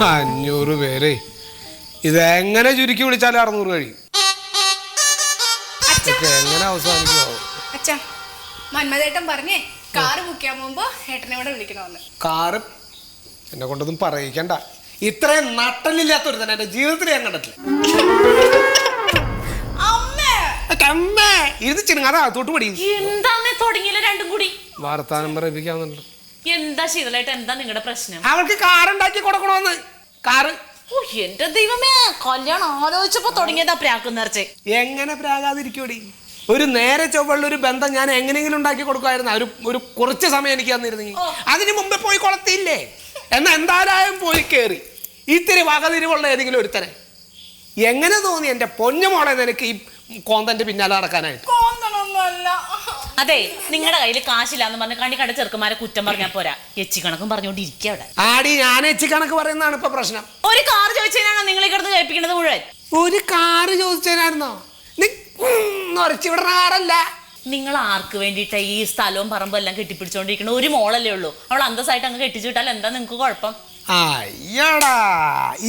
500 പേരെ ഇതെങ്ങനെ ചുരുക്കി വിളിച്ചാലും 600 കഴിയും. എങ്ങനെ അവസാനിക്കുമോ? അച്ഛാ, മന്മഥേട്ടൻ പറഞ്ഞേ കാറ് ബുക്ക് ചെയ്യാൻ പോകുമ്പോ ഏട്ടനെ ഇവിടെ വിളിക്കണമെന്ന്. കാറ് എന്നെ കൊണ്ടൊന്നും പറയിക്കണ്ട. ഇത്രയും നട്ടലില്ലാത്തൊരു തന്നെ എന്റെ ജീവിതത്തിൽ ഞാൻ കണ്ടിട്ടില്ല. ഇത് ചിണങ്ങാതെ അകത്തോട്ട് പടി. എന്താന്നേ തുടങ്ങിയില്ല രണ്ടും കൂടി വാർത്താനം പറയിപ്പിക്കാന്നുണ്ട്. എന്താ ശീതളായിട്ട് എന്താ നിങ്ങളുടെ പ്രശ്നം? അവൾക്ക് കാറുണ്ടാക്കി കൊടുക്കണോന്ന്. കാറ് ഓ എന്റെ ദൈവമേ, കല്യാണം ആലോചിച്ചപ്പോ തുടങ്ങിയതാ പ്രാക്ക് നേർച്ചെ. എങ്ങനെ പ്രാകാതിരിക്കൂടി? ഒരു നേരെ ചൊവ്വുള്ള ഒരു ബന്ധം ഞാൻ എങ്ങനെയെങ്കിലും ഉണ്ടാക്കി കൊടുക്കുമായിരുന്നു. ഒരു കുറച്ച് സമയം എനിക്ക് തന്നിരുന്നെങ്കിൽ. അതിന് മുമ്പേ പോയി കൊളത്തില്ലേ? എന്നാ എന്തായാലും പോയി കേറി ഇത്തിരി വകതിരിവുള്ള ഏതെങ്കിലും ഒരുത്തനെ. എങ്ങനെ തോന്നി എന്റെ പൊന്നു മോളെ നിനക്ക് ഈ കോന്തന്റെ പിന്നാലെ നടക്കാനായിട്ട്? അതെ, നിങ്ങളുടെ കയ്യിൽ കാശില്ലാന്ന് പറഞ്ഞ് കണി കണ്ട ചെറുക്കന്മാരെ കുറ്റം പറഞ്ഞാ പോരാ, എച്ചി കണക്കും പറഞ്ഞോണ്ടിരിക്കുക അവിടെ. ആടി, ഞാൻ എച്ചി കണക്ക് പറയുന്നതാണ് ഇപ്പൊ പ്രശ്നം. ഒരു കാർ ചോദിച്ചതിനാണോ നിങ്ങൾ ഈ കിടന്ന് കേൾപ്പിക്കുന്നത് മുഴുവൻ? ഒരു കാറ് ചോദിച്ചതിനായിരുന്നോ? ഉറച്ചിവിടണ. നിങ്ങൾ ആർക്ക് വേണ്ടിയിട്ടാ ഈ സ്ഥലവും പറമ്പും എല്ലാം കെട്ടിപ്പിടിച്ചോണ്ടിരിക്കണ? ഒരു മോളല്ലേ ഉള്ളൂ, അവൾ അന്തസ്സായിട്ട് അങ്ങ് കെട്ടിച്ചു വിട്ടാൽ എന്താ നിങ്ങൾക്ക് കുഴപ്പം? അയ്യടാ,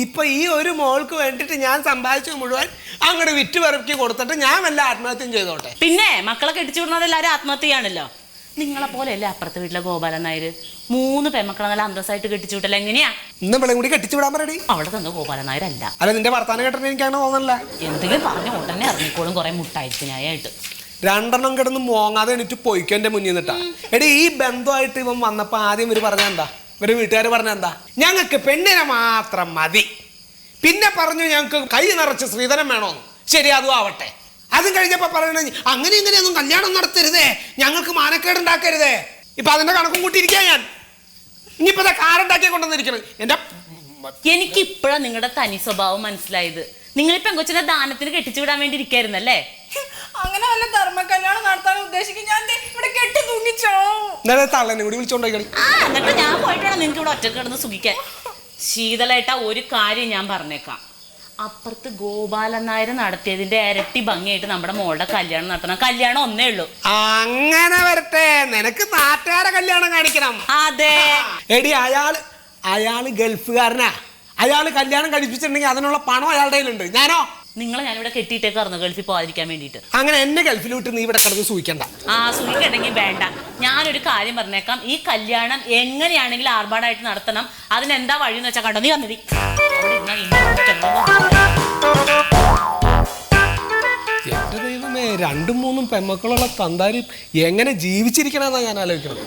ഇപ്പൊ ഈ ഒരു മോൾക്ക് വേണ്ടിട്ട് ഞാൻ സമ്പാദിച്ചു മുഴുവൻ അങ്ങോട്ട് വിറ്റ് പെറുക്കി കൊടുത്തിട്ട് ഞാൻ വല്ല ആത്മഹത്യം ചെയ്തോട്ടെ? പിന്നെ മക്കളെ കെട്ടിച്ചു വിടുന്നത് എല്ലാവരും ആത്മഹത്യ ചെയ്യാണല്ലോ. നിങ്ങളെ പോലെയല്ലേ അപ്പുറത്തെ വീട്ടിലെ ഗോപാലൻ നായര് 3 പെൺമക്കളെ നല്ല അന്തസ്സായിട്ട് കെട്ടിച്ചു വിട്ടല്ല? എങ്ങനെയാ ഇന്ന് ഇവിടെ കൂടി കെട്ടിച്ചു വിടാൻ പറയടി. അവിടെ തന്നെ ഗോപാലൻ നായരല്ല. അല്ല, നിന്റെ വർത്താനം കേട്ടിട്ട് എനിക്ക് അങ്ങനെ തോന്നല്ല. എന്തെങ്കിലും പറഞ്ഞ ഉടനെ ഇറങ്ങിക്കോളും കുറെ മുട്ടായിരിക്കാനായിട്ട്. 2 കിടന്ന് മോങ്ങാതെ എണീറ്റ് പൊയ്ക്കോ എന്റെ മുന്നിൽ നിന്നിട്ടാ. എടി, ഈ ബന്ധമായിട്ട് ഇവൻ വന്നപ്പോ ആദ്യം ഇവര് പറഞ്ഞ എന്താ? ഇവര് വീട്ടുകാർ പറഞ്ഞ എന്താ? ഞങ്ങൾക്ക് പെണ്ണിനെ മാത്രം മതി. പിന്നെ പറഞ്ഞു ഞങ്ങൾക്ക് കൈ നിറച്ച് ശ്രീധരം വേണോന്ന്. ശരി, അതും ആവട്ടെ. അതും കഴിഞ്ഞപ്പോ പറയണ അങ്ങനെ ഇങ്ങനെയൊന്നും കല്യാണം നടത്തരുതേ, ഞങ്ങൾക്ക് മാനക്കേടുണ്ടാക്കരുതേ. ഇപ്പൊ അതിന്റെ കണക്കും കൂട്ടിയിരിക്കുക ഞാൻ. ഇനിയിപ്പോ കാറുണ്ടാക്കി കൊണ്ടുവന്നിരിക്കണം എന്റെ. എനിക്ക് ഇപ്പോഴാണ് നിങ്ങളുടെ തനി സ്വഭാവം മനസ്സിലായത്. നിങ്ങൾ ഈ പെങ്കൊച്ചിനെ ദാനത്തിന് കെട്ടിച്ചു വിടാൻ വേണ്ടി ഇരിക്കായിരുന്നല്ലേ? അങ്ങനെ വല്ല ധർമ്മ കല്യാണം നടത്താൻ ഉദ്ദേശിക്കും. ഞാൻ ഇവിടെ കെട്ടി തൂങ്ങിച്ചോ. തള്ളനെ കൂടി വിളിച്ചോണ്ടോ? എന്നിട്ട് ഞാൻ പോയിട്ട് വേണം നിങ്ങൾക്ക് ഇവിടെ ഒറ്റക്ക് കിടന്ന് സുഖിക്കാൻ. ശീതളേട്ട, ഒരു കാര്യം ഞാൻ പറഞ്ഞേക്കാം. അപ്പുറത്ത് ഗോപാലൻ നായർ നടത്തിയതിന്റെ ഇരട്ടി ഭംഗിയായിട്ട് നമ്മുടെ മോളുടെ കല്യാണം നടത്തണം. കല്യാണം ഒന്നേ ഉള്ളൂ. അങ്ങനെ വരട്ടെ, നിനക്ക് നാട്ടുകാരെ കല്യാണം കാണിക്കണം. അതെ എടി, അയാള് ഗൾഫുകാരനാ. അയാള് കല്യാണം കഴിപ്പിച്ചിട്ടുണ്ടെങ്കിൽ അതിനുള്ള പണം അയാളുടെ കയ്യിലുണ്ട്. നിങ്ങളെ ഞാനിവിടെ കെട്ടിയിട്ടേക്കായിരുന്നു ഗൾഫിൽ പോകാതിരിക്കാൻ വേണ്ടിയിട്ട്. അങ്ങനെ എന്നെ ഗൾഫിൽ വിട്ട് നീ ഇവിടെ കിടന്ന് സൂഹിക്കണ്ട. സൂഹിക്കണ്ടെങ്കിൽ വേണ്ട. ഞാനൊരു കാര്യം പറഞ്ഞേക്കാം. ഈ കല്യാണം എങ്ങനെയാണെങ്കിലും ആർഭാടായിട്ട് നടത്തണം. അതിനെന്താ വഴിയെന്ന് വെച്ചാൽ കണ്ടോ, നീ വന്നിരി. എന്റെ ദൈവമേ, 2-3 പെൺമക്കളുള്ള തന്താര് എങ്ങനെ ജീവിച്ചിരിക്കണമെന്നാ ഞാൻ ആലോചിക്കണം.